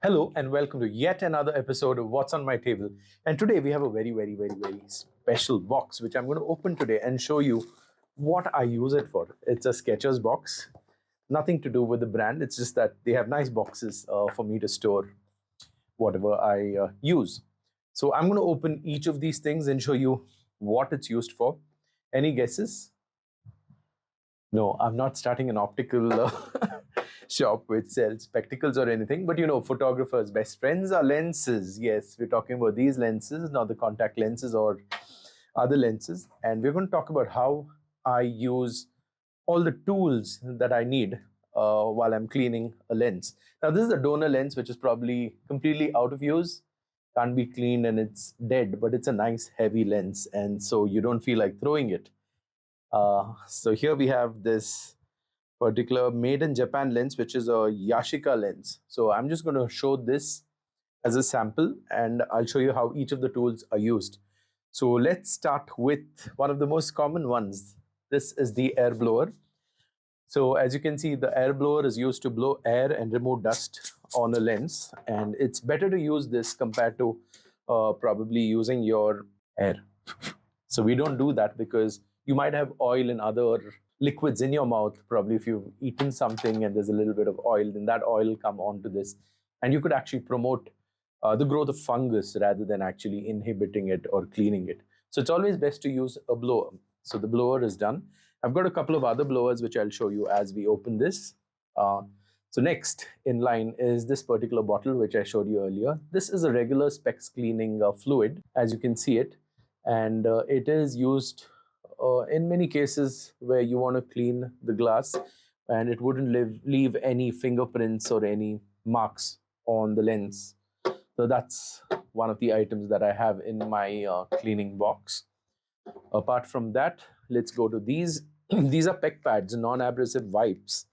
Hello and welcome to yet another episode of What's on My Table. And today we have a very special box which I'm going to open today and show you what I use it for. It's a Skechers box, nothing to do with the brand. It's just that they have nice boxes for me to store whatever I use. So I'm going to open each of these things and show you what it's used for. Any guesses? No, I'm not starting an optical shop which sells spectacles or anything, but photographers' best friends are lenses. Yes, we're talking about these lenses, not the contact lenses or other lenses. And we're going to talk about how I use all the tools that I need while I'm cleaning a lens. Now, this is a donor lens, which is probably completely out of use, can't be cleaned, and it's dead, but it's a nice heavy lens. And so you don't feel like throwing it. So here we have this particular made in Japan lens, which is a Yashica lens. So I'm just going to show this as a sample and I'll show you how each of the tools are used. So let's start with one of the most common ones. This is the air blower. So as you can see, the air blower is used to blow air and remove dust on a lens. And it's better to use this compared to probably using your air. So we don't do that because you might have oil and other liquids in your mouth. Probably if you've eaten something and there's a little bit of oil, then that oil will come onto this. And you could actually promote the growth of fungus rather than actually inhibiting it or cleaning it. So it's always best to use a blower. So the blower is done. I've got a couple of other blowers which I'll show you as we open this. So next in line is this particular bottle which I showed you earlier. This is a regular specs cleaning fluid, as you can see it. And it is used in many cases where you want to clean the glass and it wouldn't leave any fingerprints or any marks on the lens. So that's one of the items that I have in my cleaning box. Apart from that, let's go to these. These are PEC pads, non-abrasive wipes.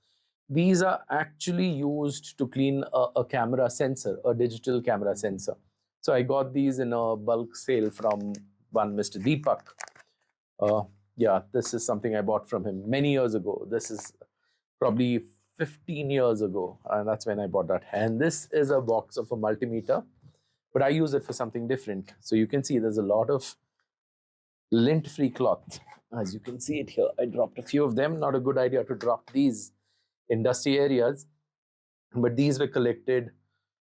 These are actually used to clean a camera sensor, a digital camera sensor. So I got these in a bulk sale from one Mr. Deepak. Yeah, this is something I bought from him many years ago. This is probably 15 years ago, and that's when I bought that. And this is a box of a multimeter, but I use it for something different. So you can see there's a lot of lint-free cloth. As you can see it here, I dropped a few of them. Not a good idea to drop these in dusty areas, but these were collected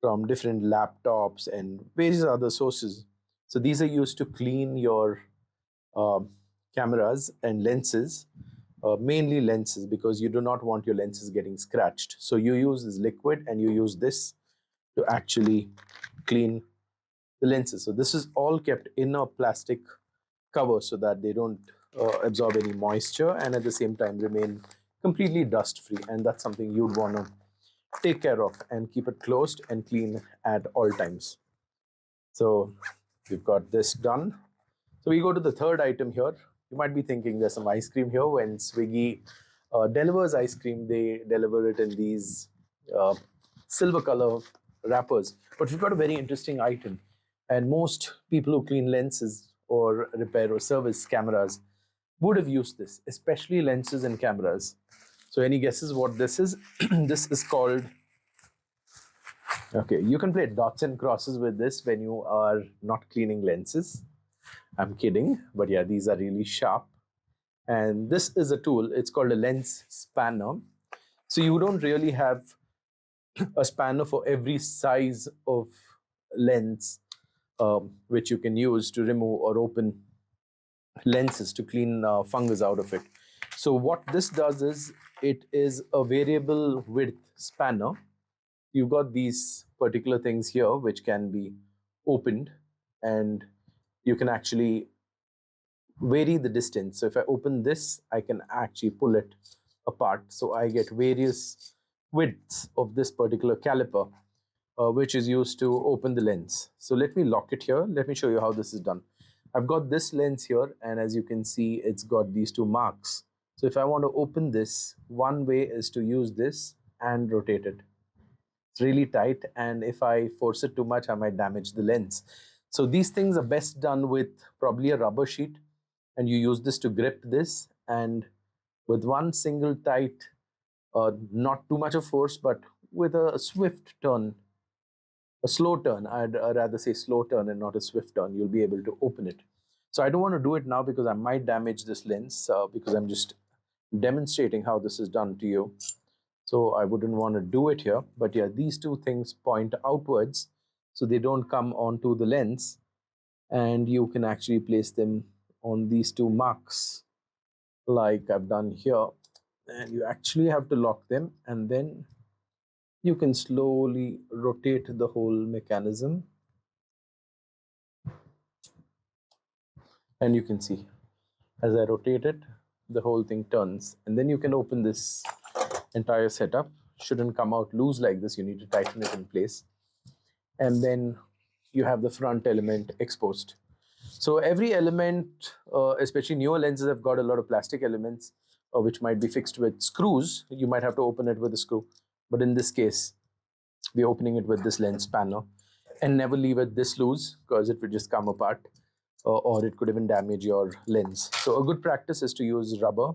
from different laptops and various other sources. So these are used to clean your cameras and lenses, mainly lenses, because you do not want your lenses getting scratched. So you use this liquid and you use this to actually clean the lenses. So this is all kept in a plastic cover so that they don't absorb any moisture and at the same time remain completely dust free. And that's something you'd want to take care of and keep it closed and clean at all times. So we've got this done. So we go to the third item here. You might be thinking there's some ice cream here. When Swiggy delivers ice cream, they deliver it in these silver color wrappers. But we've got a very interesting item. And most people who clean lenses or repair or service cameras would have used this, especially lenses and cameras. So any guesses what this is? This is called, okay, you can play dots and crosses with this when you are not cleaning lenses. I'm kidding, but yeah, these are really sharp. And this is a tool, it's called a lens spanner. So you don't really have a spanner for every size of lens which you can use to remove or open lenses to clean fungus out of it. So what this does is it is a variable width spanner. You've got these particular things here which can be opened and you can actually vary the distance. So if I open this, I can actually pull it apart. So I get various widths of this particular caliper, which is used to open the lens. So let me lock it here. Let me show you how this is done. I've got this lens here, and as you can see, it's got these two marks. So if I want to open this, one way is to use this and rotate it. It's really tight, and if I force it too much, I might damage the lens. So these things are best done with probably a rubber sheet, and you use this to grip this, and with one single tight, not too much of force, but with a swift turn, a slow turn. I'd rather say slow turn and not a swift turn. You'll be able to open it. So I don't want to do it now because I might damage this lens because I'm just demonstrating how this is done to you. So I wouldn't want to do it here. But yeah, these two things point outwards so they don't come onto the lens, and you can actually place them on these two marks like I've done here. And you actually have to lock them, and then you can slowly rotate the whole mechanism, and you can see as I rotate it, the whole thing turns. And then you can open this entire setup. Shouldn't come out loose like this. You need to tighten it in place. And then you have the front element exposed. So every element, especially newer lenses, have got a lot of plastic elements which might be fixed with screws. You might have to open it with a screw. But in this case, we're opening it with this lens spanner, and never leave it this loose because it would just come apart or it could even damage your lens. So a good practice is to use rubber.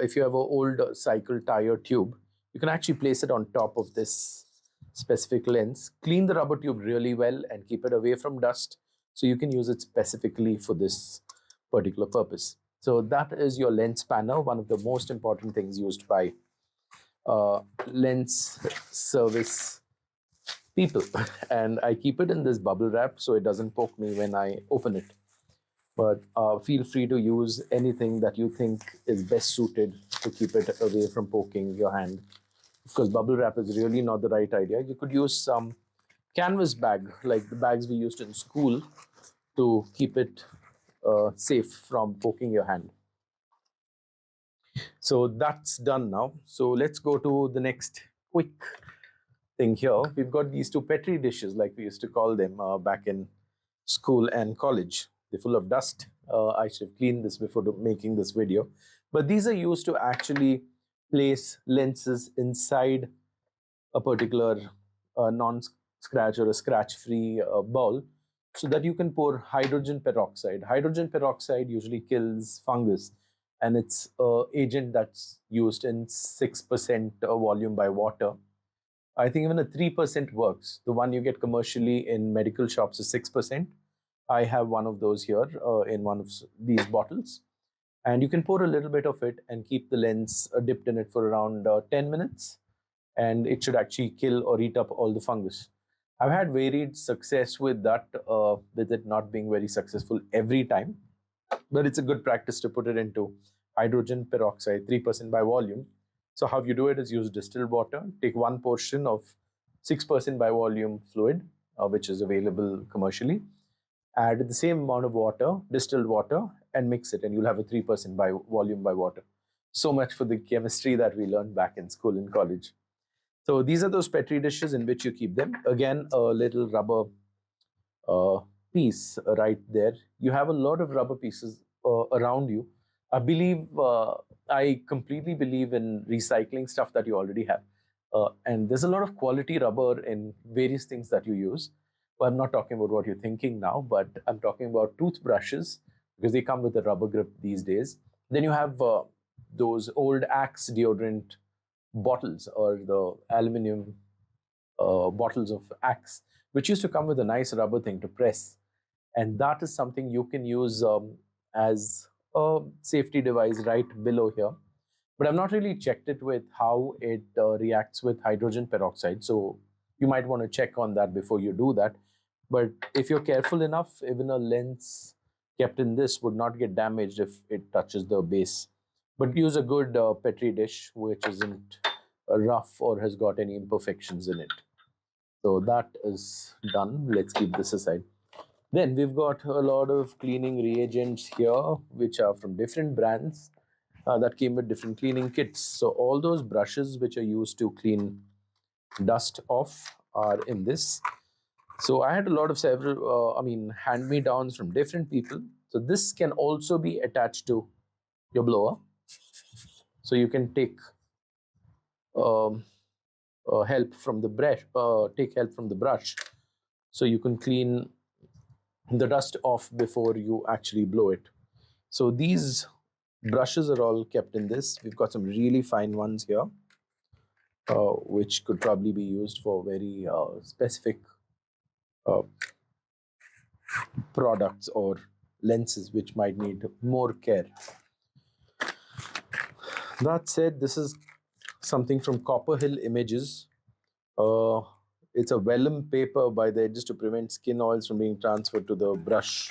If you have an old cycle tire tube, you can actually place it on top of this specific lens. Clean the rubber tube really well and keep it away from dust so you can use it specifically for this particular purpose. So that is your lens spanner, one of the most important things used by lens service people. And I keep it in this bubble wrap so it doesn't poke me when I open it. But feel free to use anything that you think is best suited to keep it away from poking your hand. Because bubble wrap is really not the right idea. You could use some canvas bag, like the bags we used in school, to keep it safe from poking your hand. So that's done now. So let's go to the next quick thing here. We've got these two Petri dishes, like we used to call them back in school and college. They're full of dust. I should have cleaned this before making this video. But these are used to actually place lenses inside a particular non-scratch or a scratch-free bowl so that you can pour hydrogen peroxide. Hydrogen peroxide usually kills fungus, and it's an agent that's used in 6% volume by water. I think even a 3% works. The one you get commercially in medical shops is 6%. I have one of those here in one of these bottles. And you can pour a little bit of it and keep the lens dipped in it for around 10 minutes. And it should actually kill or eat up all the fungus. I've had varied success with that, with it not being very successful every time. But it's a good practice to put it into hydrogen peroxide, 3% by volume. So how you do it is use distilled water, take one portion of 6% by volume fluid, which is available commercially, add the same amount of water, distilled water, and mix it, and you'll have a 3% by volume by water. So much for the chemistry that we learned back in school and college. So these are those Petri dishes in which you keep them. Again, a little rubber piece right there. You have a lot of rubber pieces around you. I completely believe in recycling stuff that you already have. And there's a lot of quality rubber in various things that you use. Well, I'm not talking about what you're thinking now, but I'm talking about toothbrushes because they come with a rubber grip these days. Then you have those old Axe deodorant bottles or the aluminum bottles of Axe, which used to come with a nice rubber thing to press. And that is something you can use as a safety device right below here. But I've not really checked it with how it reacts with hydrogen peroxide. So you might want to check on that before you do that. But if you're careful enough, even a lens kept in this would not get damaged if it touches the base. But use a good Petri dish, which isn't rough or has got any imperfections in it. So that is done. Let's keep this aside. Then we've got a lot of cleaning reagents here, which are from different brands that came with different cleaning kits. So all those brushes which are used to clean dust off are in this. So I had a lot of hand-me-downs from different people. So this can also be attached to your blower. So you can take help from the brush. Take help from the brush, so you can clean the dust off before you actually blow it. So these brushes are all kept in this. We've got some really fine ones here, which could probably be used for very specific uh, products or lenses which might need more care. That said, this is something from Copper Hill Images. Uh, it's a vellum paper by the edges to prevent skin oils from being transferred to the brush.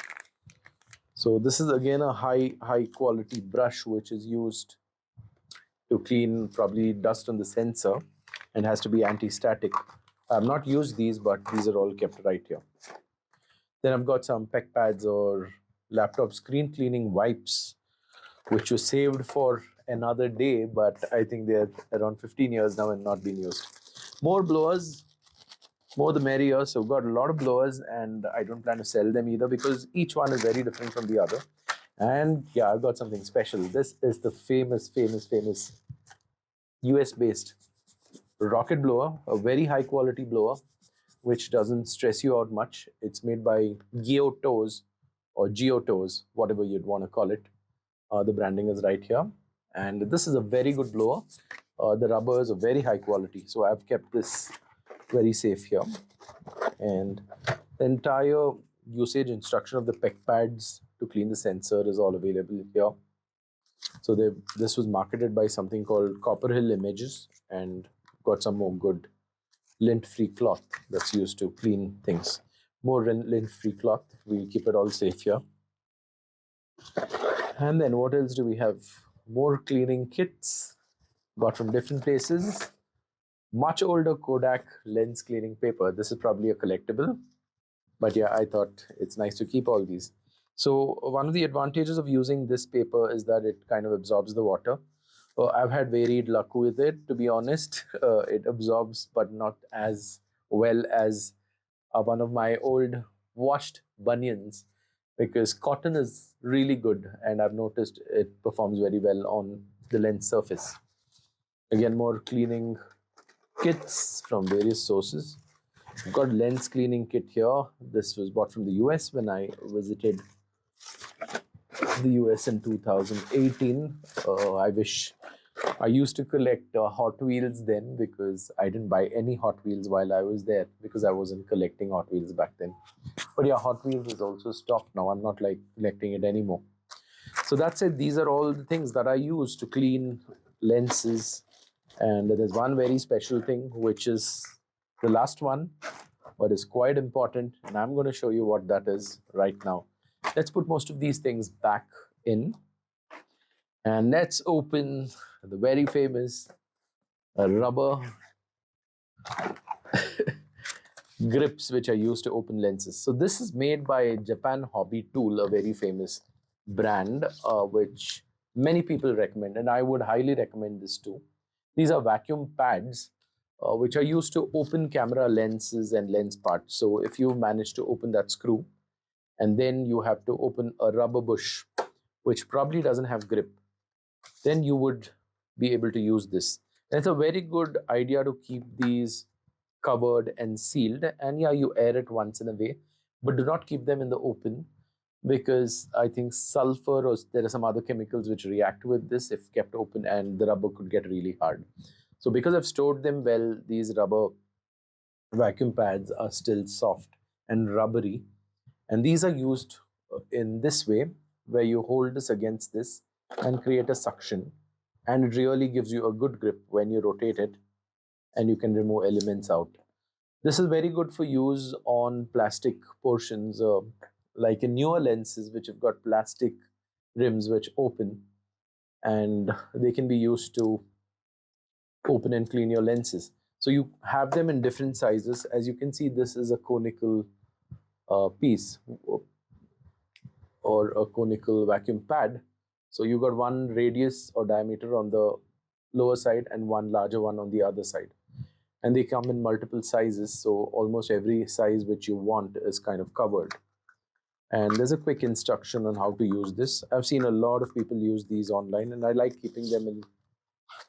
So this is again a high quality brush which is used to clean probably dust on the sensor and has to be anti-static. I've not used these, but these are all kept right here. Then I've got some pec pads or laptop screen cleaning wipes, which was saved for another day, but I think they're around 15 years now and not being used. More blowers, more the merrier. So we've got a lot of blowers, and I don't plan to sell them either because each one is very different from the other. And yeah, I've got something special. This is the famous US-based rocket blower, a very high quality blower, which doesn't stress you out much. It's made by Geotos or Geotos, whatever you'd want to call it. The branding is right here. And this is a very good blower. The rubber is a very high quality. So I've kept this very safe here. And the entire usage instruction of the pec pads to clean the sensor is all available here. So this was marketed by something called Copper Hill Images and got some more good lint-free cloth that's used to clean things. More lint-free cloth. We'll keep it all safe here. And then what else do we have? More cleaning kits got from different places. Much older Kodak lens cleaning paper. This is probably a collectible, but yeah, I thought it's nice to keep all these. So one of the advantages of using this paper is that it kind of absorbs the water. I've had varied luck with it, to be honest. It absorbs, but not as well as one of my old washed bunions, because cotton is really good and I've noticed it performs very well on the lens surface. Again, more cleaning kits from various sources. I've got lens cleaning kit here. This was bought from the US when I visited the US in 2018. I wish I used to collect Hot Wheels then, because I didn't buy any Hot Wheels while I was there because I wasn't collecting Hot Wheels back then. But yeah, Hot Wheels is also stopped now. I'm not like collecting it anymore. So that's it. These are all the things that I use to clean lenses. And there's one very special thing, which is the last one, but is quite important. And I'm going to show you what that is right now. Let's put most of these things back in. And let's open the very famous rubber grips, which are used to open lenses. So this is made by Japan Hobby Tool, a very famous brand, which many people recommend. And I would highly recommend this too. These are vacuum pads, which are used to open camera lenses and lens parts. So if you manage to open that screw, and then you have to open a rubber bush, which probably doesn't have grip, then you would be able to use this. And it's a very good idea to keep these covered and sealed. And yeah, you air it once in a way, but do not keep them in the open, because I think sulfur or there are some other chemicals which react with this if kept open, and the rubber could get really hard. So because I've stored them well, these rubber vacuum pads are still soft and rubbery. And these are used in this way, where you hold this against this and create a suction. And it really gives you a good grip when you rotate it, and you can remove elements out. This is very good for use on plastic portions, like in newer lenses, which have got plastic rims which open, and they can be used to open and clean your lenses. So you have them in different sizes. As you can see, this is a conical piece or a conical vacuum pad. So you got one radius or diameter on the lower side and one larger one on the other side. And they come in multiple sizes, so almost every size which you want is kind of covered. And there's a quick instruction on how to use this. I've seen a lot of people use these online, and I like keeping them in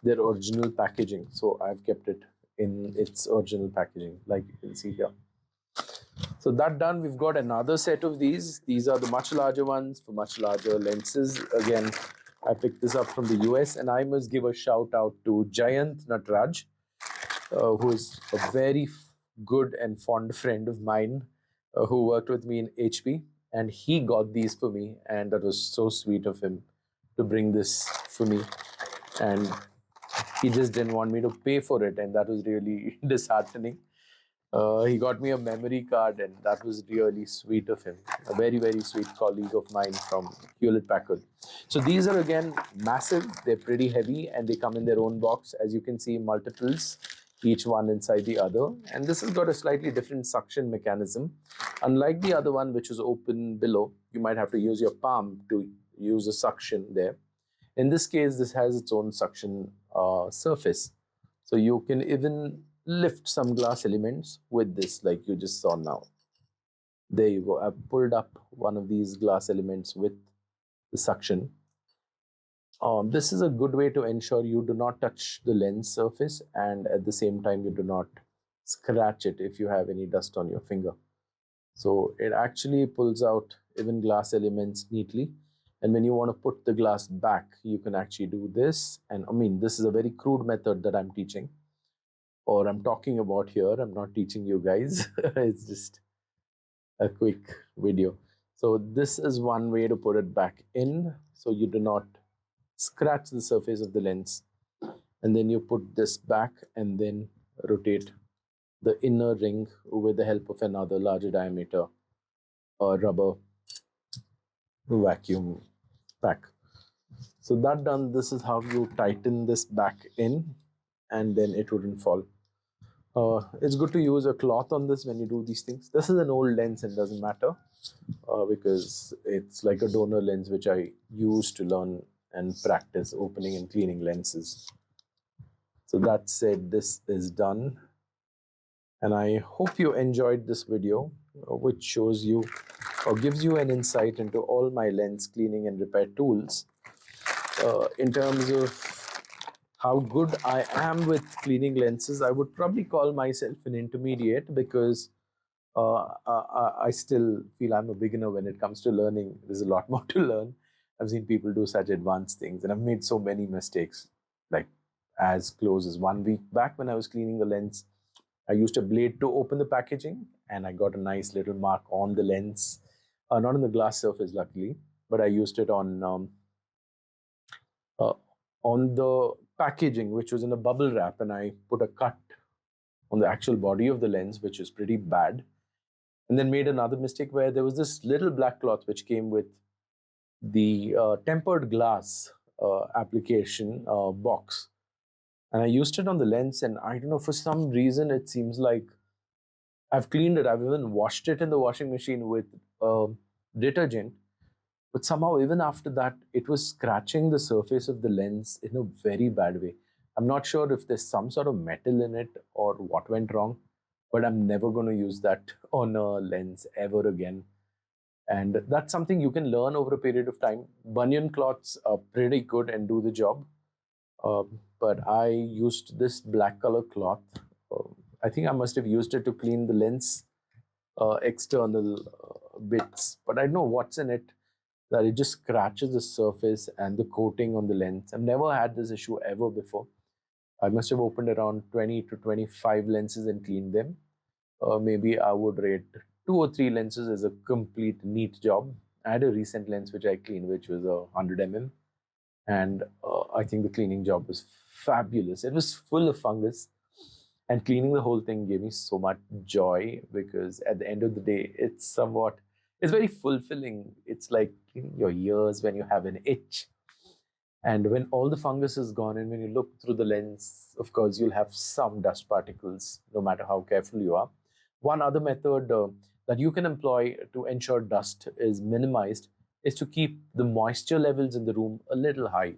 their original packaging. So I've kept it in its original packaging, like you can see here. So that done, we've got another set of these. These are the much larger ones for much larger lenses. Again, I picked this up from the US, and I must give a shout out to Jayant Natraj, who is a very good and fond friend of mine. who worked with me in HP, and he got these for me, and that was so sweet of him to bring this for me. And he just didn't want me to pay for it, and that was really disheartening. He got me a memory card, and that was really sweet of him. A very, very sweet colleague of mine from Hewlett Packard. So these are again massive, they're pretty heavy, and they come in their own box. As you can see, multiples, each one inside the other. And this has got a slightly different suction mechanism. Unlike the other one, which is open below, you might have to use your palm to use a suction there. In this case, this has its own suction surface. So you can even lift some glass elements with this, like you just saw now. There you go. I've pulled up one of these glass elements with the suction. This is a good way to ensure you do not touch the lens surface, and at the same time you do not scratch it if you have any dust on your finger. So it actually pulls out even glass elements neatly. And when you want to put the glass back, you can actually do this. And I mean, this is a very crude method that I'm teaching, or I'm talking about here. I'm not teaching you guys. It's just a quick video. So this is one way to put it back in, so you do not scratch the surface of the lens. And then you put this back and then rotate the inner ring with the help of another larger diameter rubber vacuum pack. So that done, this is how you tighten this back in, and then it wouldn't fall. It's good to use a cloth on this when you do these things. This is an old lens and doesn't matter because it's like a donor lens which I use to learn and practice opening and cleaning lenses. So that said, this is done. And I hope you enjoyed this video, which shows you or gives you an insight into all my lens cleaning and repair tools. In terms of how good I am with cleaning lenses, I would probably call myself an intermediate because I still feel I'm a beginner when it comes to learning. There's a lot more to learn. I've seen people do such advanced things, and I've made so many mistakes. Like as close as 1 week back when I was cleaning a lens, I used a blade to open the packaging, and I got a nice little mark on the lens, not on the glass surface, luckily, but I used it on the packaging, which was in a bubble wrap, and I put a cut on the actual body of the lens, which is pretty bad. And then made another mistake where there was this little black cloth which came with the tempered glass application box. And I used it on the lens, and I don't know, for some reason, it seems like I've cleaned it. I've even washed it in the washing machine with detergent. But somehow, even after that, it was scratching the surface of the lens in a very bad way. I'm not sure if there's some sort of metal in it or what went wrong, but I'm never going to use that on a lens ever again. And that's something you can learn over a period of time. Bunion cloths are pretty good and do the job. But I used this black color cloth. I think I must have used it to clean the lens external bits, but I don't know what's in it, that it just scratches the surface and the coating on the lens. I've never had this issue ever before. I must have opened around 20 to 25 lenses and cleaned them. Maybe I would rate 2 or 3 lenses as a complete neat job. I had a recent lens which I cleaned, which was a 100 mm, and I think the cleaning job was fabulous. It was full of fungus, and cleaning the whole thing gave me so much joy because at the end of the day, it's very fulfilling. It's like cleaning your ears when you have an itch. And when all the fungus is gone, and when you look through the lens, of course, you'll have some dust particles, no matter how careful you are. One other method that you can employ to ensure dust is minimized is to keep the moisture levels in the room a little high.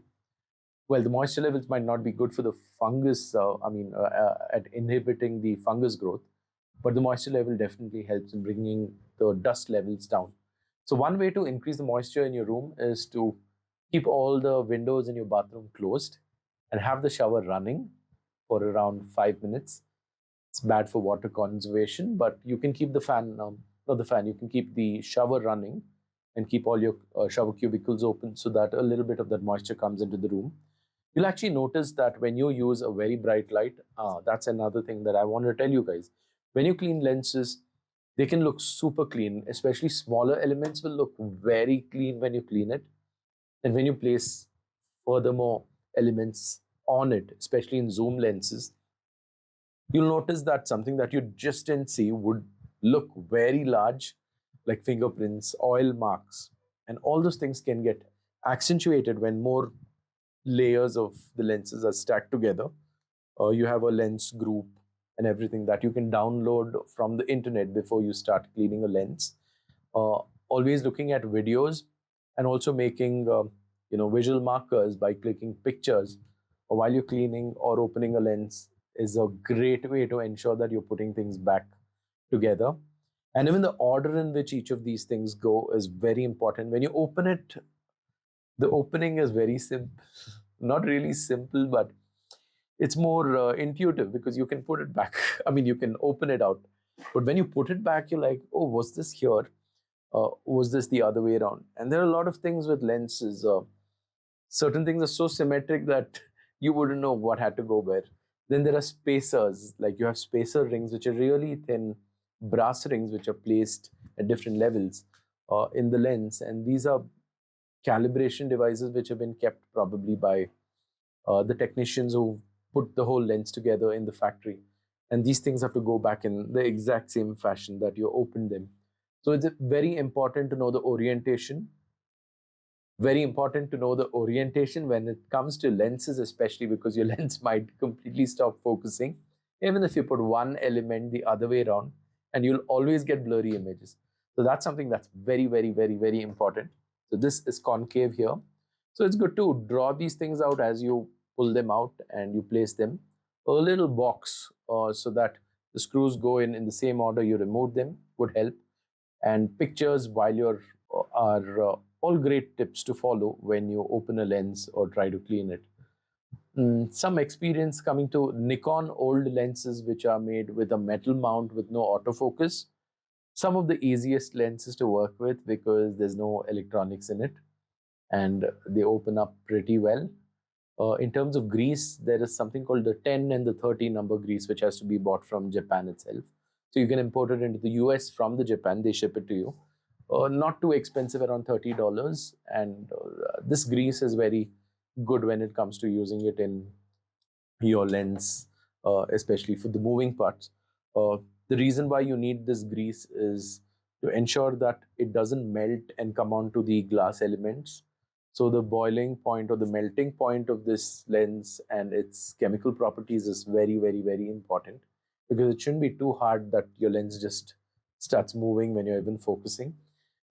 Well, the moisture levels might not be good for the fungus, at inhibiting the fungus growth, but the moisture level definitely helps in bringing the dust levels down. So one way to increase the moisture in your room is to keep all the windows in your bathroom closed and have the shower running for around 5 minutes. It's bad for water conservation, but you can keep the fan, not the fan, you can keep the shower running and keep all your shower cubicles open so that a little bit of that moisture comes into the room. You'll actually notice that when you use a very bright light, that's another thing that I want to tell you guys. When you clean lenses, they can look super clean, especially smaller elements will look very clean when you clean it. And when you place furthermore elements on it, especially in zoom lenses, you'll notice that something that you just didn't see would look very large, like fingerprints, oil marks, and all those things can get accentuated when more layers of the lenses are stacked together. You have a lens group and everything that you can download from the internet before you start cleaning a lens. Uh, Always looking at videos and also making visual markers by clicking pictures while you're cleaning or opening a lens is a great way to ensure that you're putting things back together. And even the order in which each of these things go is very important. When you open it, the opening is very simple, not really simple, but it's more intuitive because you can put it back. I mean, you can open it out, but when you put it back, you're like, oh, was this here? Was this the other way around? And there are a lot of things with lenses. Certain things are so symmetric that you wouldn't know what had to go where. Then there are spacers, like you have spacer rings, which are really thin brass rings, which are placed at different levels in the lens. And these are calibration devices which have been kept probably by the technicians who put the whole lens together in the factory. And these things have to go back in the exact same fashion that you opened them. So it's very important to know the orientation. Very important to know the orientation when it comes to lenses, especially because your lens might completely stop focusing. Even if you put one element the other way around, and you'll always get blurry images. So that's something that's very, very, very, very important. So this is concave here. So it's good to draw these things out as you pull them out and you place them. A little box so that the screws go in the same order you remove them would help. And pictures while you're are all great tips to follow when you open a lens or try to clean it. Some experience coming to Nikon old lenses which are made with a metal mount with no autofocus. Some of the easiest lenses to work with because there's no electronics in it and they open up pretty well. In terms of grease, there is something called the 10 and the 30 number grease, which has to be bought from Japan itself. So you can import it into the US from the Japan, they ship it to you. Not too expensive, around $30. And this grease is very good when it comes to using it in your lens, especially for the moving parts. The reason why you need this grease is to ensure that it doesn't melt and come onto the glass elements. So the boiling point or the melting point of this lens and its chemical properties is very, very, very important because it shouldn't be too hard that your lens just starts moving when you're even focusing.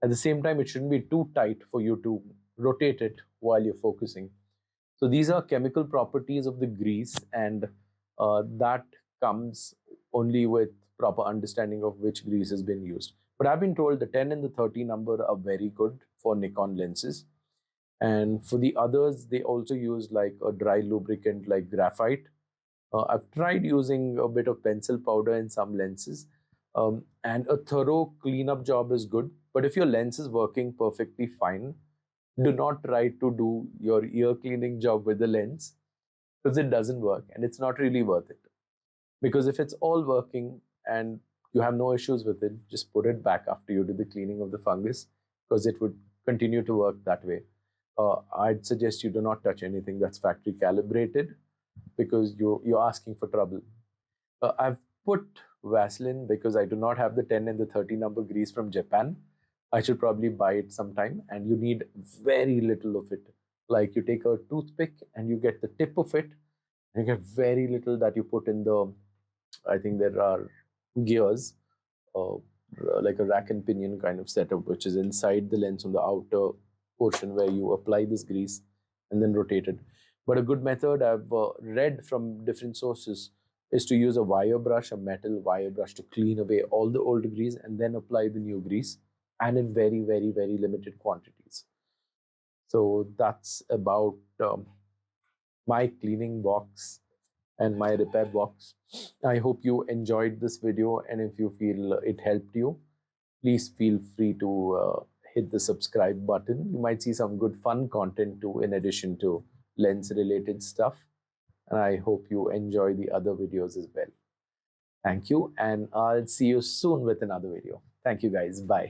At the same time, it shouldn't be too tight for you to rotate it while you're focusing. So these are chemical properties of the grease, and that comes only with proper understanding of which grease has been used. But I've been told the 10 and the 30 number are very good for Nikon lenses. And for the others, they also use like a dry lubricant like graphite. I've tried using a bit of pencil powder in some lenses, and a thorough cleanup job is good. But if your lens is working perfectly fine, do not try to do your ear cleaning job with the lens because it doesn't work and it's not really worth it. Because if it's all working and you have no issues with it, just put it back after you do the cleaning of the fungus because it would continue to work that way. I'd suggest you do not touch anything that's factory calibrated because you're asking for trouble. I've put Vaseline because I do not have the 10 and the 30 number grease from Japan. I should probably buy it sometime, and you need very little of it. Like you take a toothpick and you get the tip of it, and you get very little that you put in the, I think there are gears, uh, like a rack and pinion kind of setup, which is inside the lens on the outer portion where you apply this grease and then rotate it. But a good method I've read from different sources is to use a wire brush, a metal wire brush, to clean away all the old grease and then apply the new grease, and in very, very, very limited quantities. So that's about my cleaning box and my repair box. I hope you enjoyed this video, and if you feel it helped you, please feel free to hit the subscribe button. You might see some good fun content too in addition to lens related stuff, and I hope you enjoy the other videos as well. Thank you, and I'll see you soon with another video. Thank you guys. Bye.